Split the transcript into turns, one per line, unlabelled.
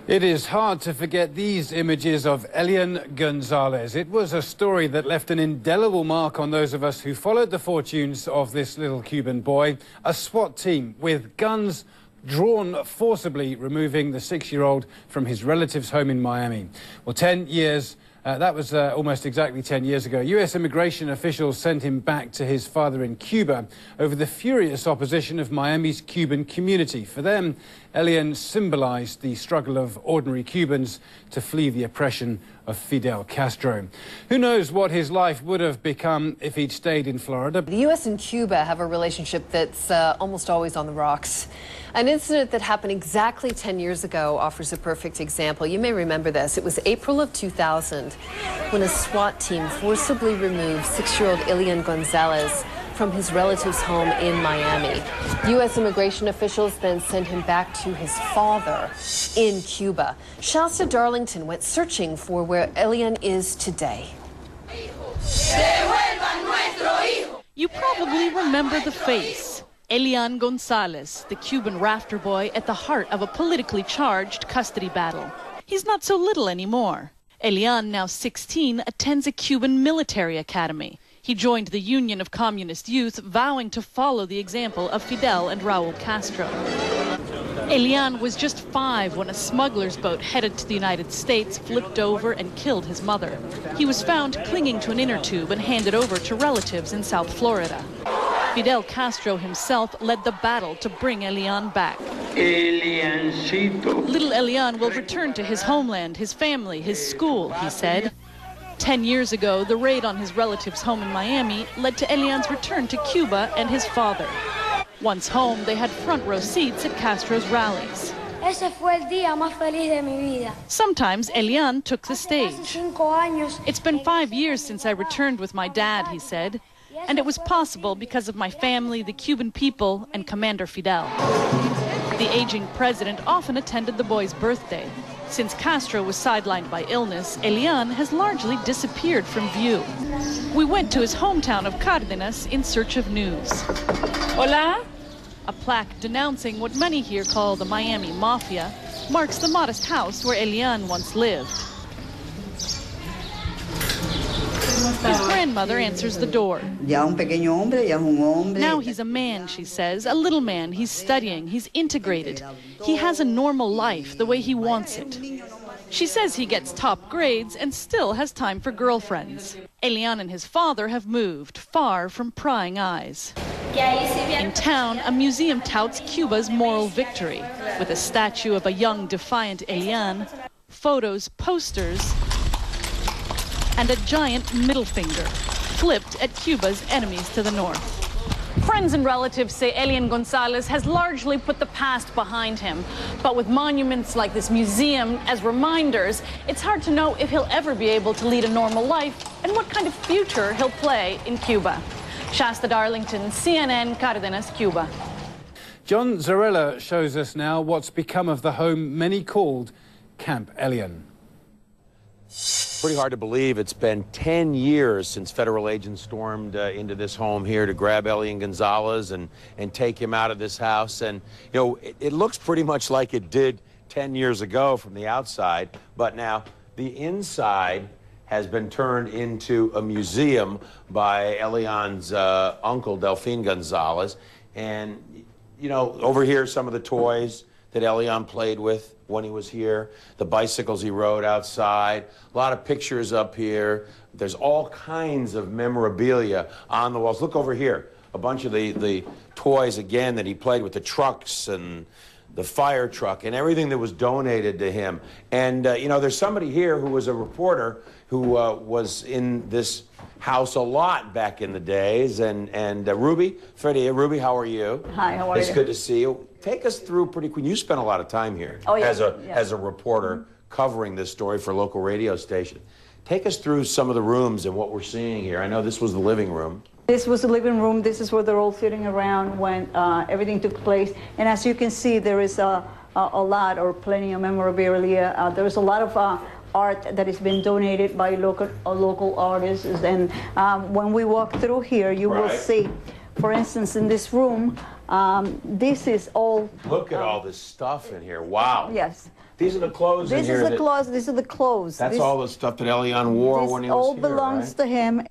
It is hard to forget these images of Elian Gonzalez. It was a story that left an indelible mark on those of us who followed the fortunes of this little Cuban boy. A SWAT team with guns drawn forcibly, removing the 6-year-old from his relative's home in Miami. Well, 10 years... that was almost exactly 10 years ago. U.S. immigration officials sent him back to his father in Cuba over the furious opposition of Miami's Cuban community. For them, Elian symbolized the struggle of ordinary Cubans to flee the oppression of Fidel Castro. Who knows what his life would have become if he'd stayed in Florida.
The U.S. and Cuba have a relationship that's almost always on the rocks. An incident that happened exactly 10 years ago offers a perfect example. You may remember this. It was April of 2000 when a SWAT team forcibly removed 6-year-old Elian Gonzalez from his relative's home in Miami. U.S. immigration officials then sent him back to his father in Cuba. Shasta, Darlington went searching for where Elian is today.
You probably remember the face. Elian Gonzalez, the Cuban rafter boy at the heart of a politically charged custody battle. He's not so little anymore. Elian, now 16, attends a Cuban military academy. He joined the Union of Communist Youth, vowing to follow the example of Fidel and Raul Castro. Elian was just 5 when a smuggler's boat headed to the United States flipped over and killed his mother. He was found clinging to an inner tube and handed over to relatives in South Florida. Fidel Castro himself led the battle to bring Elian back. Little Elian will return to his homeland, his family, his school, he said. 10 years ago, the raid on his relative's home in Miami led to Elian's return to Cuba and his father. Once home, they had front row seats at Castro's rallies. Sometimes Elian took the stage. It's been 5 years since I returned with my dad, he said. And it was possible because of my family, the Cuban people, and Commander Fidel. The aging president often attended the boy's birthday. Since Castro was sidelined by illness, Elian has largely disappeared from view. We went to his hometown of Cárdenas in search of news. Hola? A plaque denouncing what many here call the Miami Mafia marks the modest house where Elian once lived. His grandmother answers the door. Now he's a man, she says, a little man. He's studying, he's integrated. He has a normal life, the way he wants it. She says he gets top grades and still has time for girlfriends. Elian and his father have moved, far from prying eyes. In town, a museum touts Cuba's moral victory, with a statue of a young, defiant Elian, photos, posters, and a giant middle finger, flipped at Cuba's enemies to the north. Friends and relatives say Elian Gonzalez has largely put the past behind him. But with monuments like this museum as reminders, it's hard to know if he'll ever be able to lead a normal life and what kind of future he'll play in Cuba. Shasta, Darlington, CNN, Cárdenas, Cuba.
John Zarella shows us now what's become of the home many called Camp Elian.
Pretty hard to believe it's been 10 years since federal agents stormed into this home here to grab Elian Gonzalez and take him out of this house. And, you know, it looks pretty much like it did 10 years ago from the outside, but now the inside has been turned into a museum by Elian's uncle, Delphine Gonzalez. And, you know, over here, some of the toys that Elian played with when he was here, the bicycles he rode outside, a lot of pictures up here. There's all kinds of memorabilia on the walls. Look over here, a bunch of the toys, again, that he played with, the trucks and the fire truck and everything that was donated to him. And, you know, there's somebody here who was a reporter who was in this house a lot back in the days. And Ruby, Ruby, how are you?
Hi, how are you?
It's good to see you. Take us through pretty quick. You spent a lot of time here as a reporter covering this story for a local radio station. Take us through some of the rooms and what we're seeing here. I know this was the living room.
This was the living room. This is where they're all sitting around when everything took place. And as you can see, there is a lot or plenty of memorabilia. There is a lot of art that has been donated by local artists. And when we walk through here, you will see, for instance, in this room, This is all.
Look at all this stuff in here. Wow.
Yes.
These are the clothes in
This
here.
is the clothes. These are the clothes.
That's all the stuff that Elian wore when he was
here. This all
here,
belongs
right?
to him.